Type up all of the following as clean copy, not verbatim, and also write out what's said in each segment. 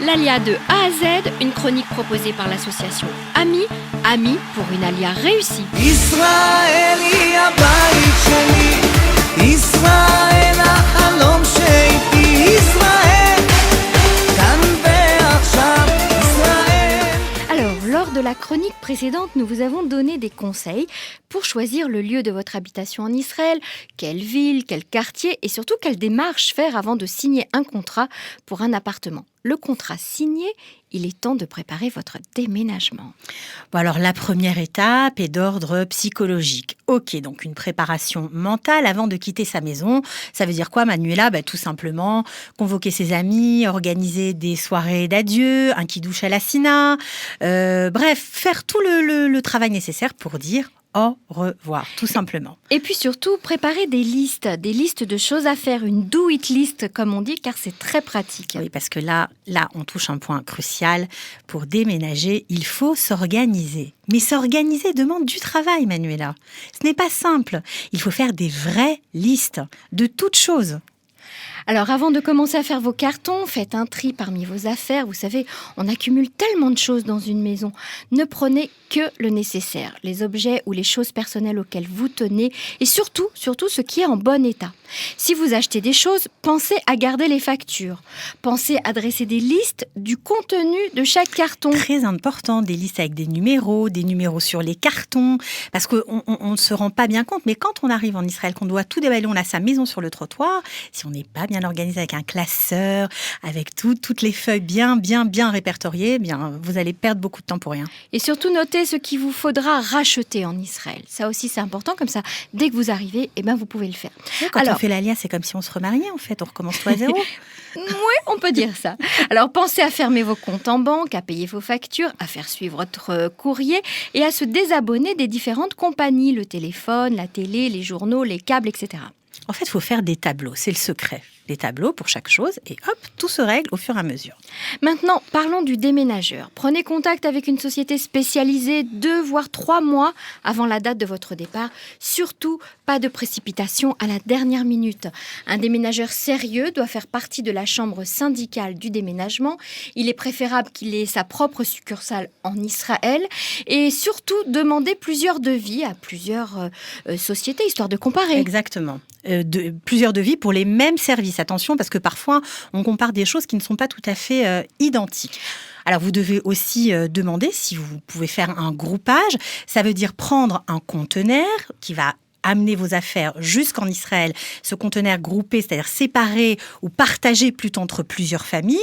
L'Alia de A à Z, une chronique proposée par l'association AMI, AMI pour une Alia réussie. ישראל היא הבית שלי, ישראל החלום שאיתי, ישראל כאן ועכשיו, ישראל. Alors, lors de la chronique précédente, nous vous avons donné des conseils pour choisir le lieu de votre habitation en Israël, quelle ville, quel quartier et surtout quelle démarche faire avant de signer un contrat pour un appartement. Le contrat signé, il est temps de préparer votre déménagement. Bon, alors la première étape est d'ordre psychologique. Ok, donc une préparation mentale avant de quitter sa maison. Ça veut dire quoi, Manuela ? Tout simplement convoquer ses amis, organiser des soirées d'adieu, un kidouche à la sina. Bref, faire tout le travail nécessaire pour dire au revoir, tout simplement. Et puis surtout, préparer des listes de choses à faire, une do-it list comme on dit, car c'est très pratique. Oui, parce que là, on touche un point crucial. Pour déménager, il faut s'organiser. Mais s'organiser demande du travail, Manuela. Ce n'est pas simple. Il faut faire des vraies listes de toutes choses. Alors avant de commencer à faire vos cartons, faites un tri parmi vos affaires. Vous savez, on accumule tellement de choses dans une maison. Ne prenez que le nécessaire, les objets ou les choses personnelles auxquelles vous tenez et surtout ce qui est en bon état. Si vous achetez des choses, pensez à garder les factures. Pensez à dresser des listes du contenu de chaque carton. Très important, des listes avec des numéros sur les cartons, parce qu'on ne se rend pas bien compte. Mais quand on arrive en Israël, qu'on doit tout déballer, on a sa maison sur le trottoir, si on n'est pas bien organisé avec un classeur, avec toutes les feuilles bien répertoriées, vous allez perdre beaucoup de temps pour rien. Et surtout, notez ce qu'il vous faudra racheter en Israël. Ça aussi, c'est important. Comme ça, dès que vous arrivez, vous pouvez le faire. Quand on fait l'Alia, c'est comme si on se remariait, en fait. On recommence tout à zéro. Oui, on peut dire ça. Alors, pensez à fermer vos comptes en banque, à payer vos factures, à faire suivre votre courrier et à se désabonner des différentes compagnies, le téléphone, la télé, les journaux, les câbles, etc. En fait, il faut faire des tableaux. C'est le secret. Des tableaux pour chaque chose et hop, tout se règle au fur et à mesure. Maintenant, parlons du déménageur. Prenez contact avec une société spécialisée 2 voire 3 mois avant la date de votre départ. Surtout, pas de précipitation à la dernière minute. Un déménageur sérieux doit faire partie de la chambre syndicale du déménagement. Il est préférable qu'il ait sa propre succursale en Israël et surtout demander plusieurs devis à plusieurs sociétés, histoire de comparer. Exactement. Plusieurs devis pour les mêmes services. Attention, parce que parfois, on compare des choses qui ne sont pas tout à fait identiques. Alors, vous devez aussi demander si vous pouvez faire un groupage. Ça veut dire prendre un conteneur qui va amener vos affaires jusqu'en Israël, ce conteneur groupé, c'est-à-dire séparé ou partagé plutôt entre plusieurs familles,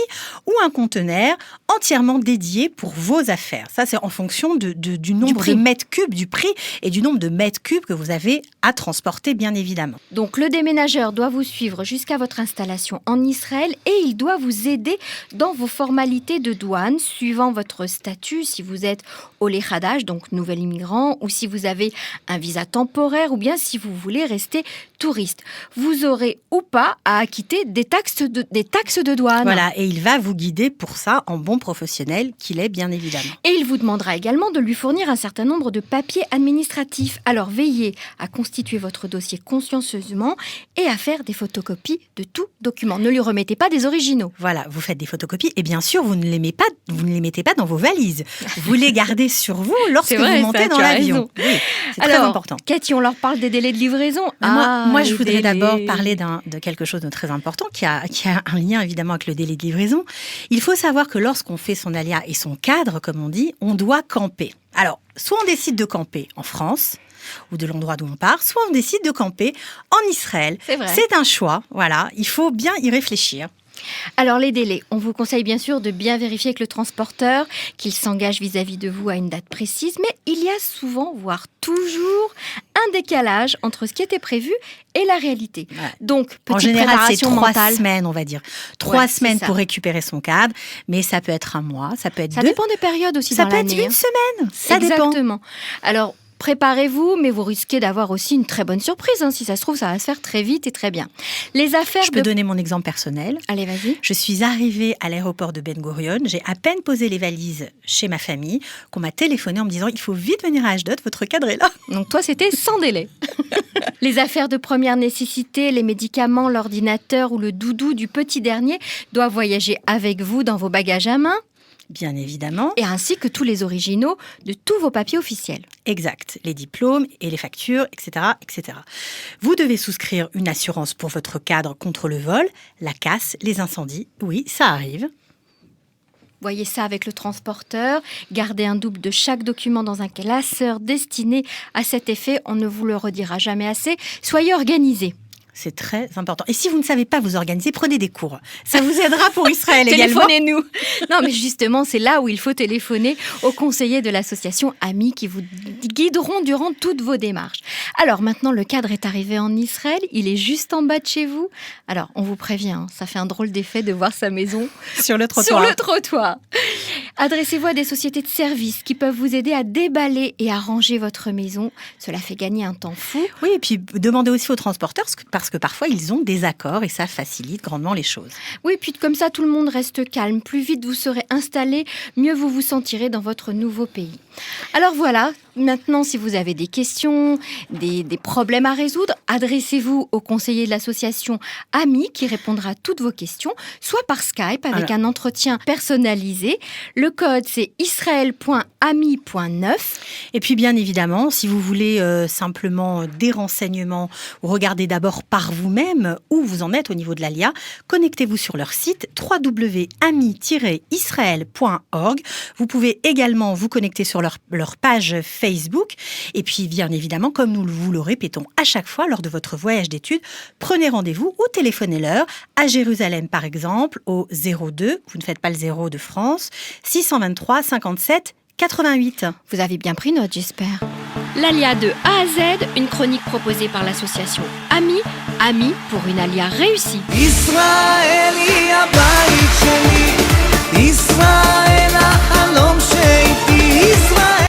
ou un conteneur entièrement dédié pour vos affaires. Ça, c'est en fonction du nombre de mètres cubes, du prix et du nombre de mètres cubes que vous avez à transporter, bien évidemment. Donc, le déménageur doit vous suivre jusqu'à votre installation en Israël et il doit vous aider dans vos formalités de douane, suivant votre statut, si vous êtes Olé Hadash, donc nouvel immigrant, ou si vous avez un visa temporaire, ou bien si vous voulez rester touriste. Vous aurez ou pas à acquitter des taxes de douane. Voilà, et il va vous guider pour ça en bon professionnel qu'il est, bien évidemment. Et il vous demandera également de lui fournir un certain nombre de papiers administratifs. Alors veillez à constituer votre dossier consciencieusement et à faire des photocopies de tout document. Ne lui remettez pas des originaux. Voilà, vous faites des photocopies et bien sûr, vous ne les mettez pas dans vos valises. Vous les gardez sur vous lorsque vous montez dans l'avion. Oui, c'est très important. Cathy, on leur parle des délais de livraison. Moi, je voudrais d'abord parler de quelque chose de très important qui a un lien évidemment avec le délai de livraison. Il faut savoir que lorsqu'on fait son alia et son cadre, comme on dit, on doit camper. Alors, soit on décide de camper en France ou de l'endroit d'où on part, soit on décide de camper en Israël. C'est vrai. C'est un choix, voilà. Il faut bien y réfléchir. Alors les délais, on vous conseille bien sûr de bien vérifier avec le transporteur qu'il s'engage vis-à-vis de vous à une date précise, mais il y a souvent, voire toujours, un décalage entre ce qui était prévu et la réalité. Ouais. Donc, petite en général, préparation c'est 3 mentale. semaines, on va dire. 3 semaines pour récupérer son cadre, mais ça peut être un mois, ça peut être 2. Ça dépend des périodes aussi ça dans peut l'année. être une semaine, ça Exactement. dépend. Alors, préparez-vous, mais vous risquez d'avoir aussi une très bonne surprise. Si ça se trouve, ça va se faire très vite et très bien. Les affaires Je peux donner mon exemple personnel. Allez, vas-y. Je suis arrivée à l'aéroport de Ben Gurion. J'ai à peine posé les valises chez ma famille qu'on m'a téléphoné en me disant « Il faut vite venir à Ashdod, votre cadre est là ». Donc toi, c'était sans délai. Les affaires de première nécessité, les médicaments, l'ordinateur ou le doudou du petit dernier doivent voyager avec vous dans vos bagages à main. Bien évidemment. Et ainsi que tous les originaux de tous vos papiers officiels. Exact. Les diplômes et les factures, etc., etc. Vous devez souscrire une assurance pour votre cadre contre le vol, la casse, les incendies. Oui, ça arrive. Voyez ça avec le transporteur. Gardez un double de chaque document dans un classeur destiné à cet effet. On ne vous le redira jamais assez. Soyez organisés. C'est très important. Et si vous ne savez pas vous organiser, prenez des cours. Ça vous aidera pour Israël également. Téléphonez-nous. Non, mais justement, c'est là où il faut téléphoner aux conseillers de l'association AMI qui vous guideront durant toutes vos démarches. Alors maintenant, le cadre est arrivé en Israël. Il est juste en bas de chez vous. Alors, on vous prévient, ça fait un drôle d'effet de voir sa maison sur le trottoir. Adressez-vous à des sociétés de services qui peuvent vous aider à déballer et à ranger votre maison. Cela fait gagner un temps fou. Oui, et puis demandez aussi aux transporteurs, parce que parfois ils ont des accords et ça facilite grandement les choses. Oui, puis comme ça, tout le monde reste calme. Plus vite vous serez installé, mieux vous vous sentirez dans votre nouveau pays. Alors voilà, maintenant, si vous avez des questions, des problèmes à résoudre, adressez-vous au conseiller de l'association AMI qui répondra à toutes vos questions, soit par Skype avec un entretien personnalisé. Le code, c'est israel.ami.9. Et puis, bien évidemment, si vous voulez simplement des renseignements, ou regardez d'abord par vous-même où vous en êtes au niveau de l'ALIA, connectez-vous sur leur site www.ami-israel.org. Vous pouvez également vous connecter sur leur page Facebook. Et puis, bien évidemment, comme nous vous le répétons à chaque fois lors de votre voyage d'études, prenez rendez-vous ou téléphonez-leur à Jérusalem, par exemple, au 02, vous ne faites pas le 0 de France, 623 57 88. Vous avez bien pris note, j'espère. L'Alia de A à Z, une chronique proposée par l'association AMI. AMI pour une Alia réussie. ישראל היא הבית שלי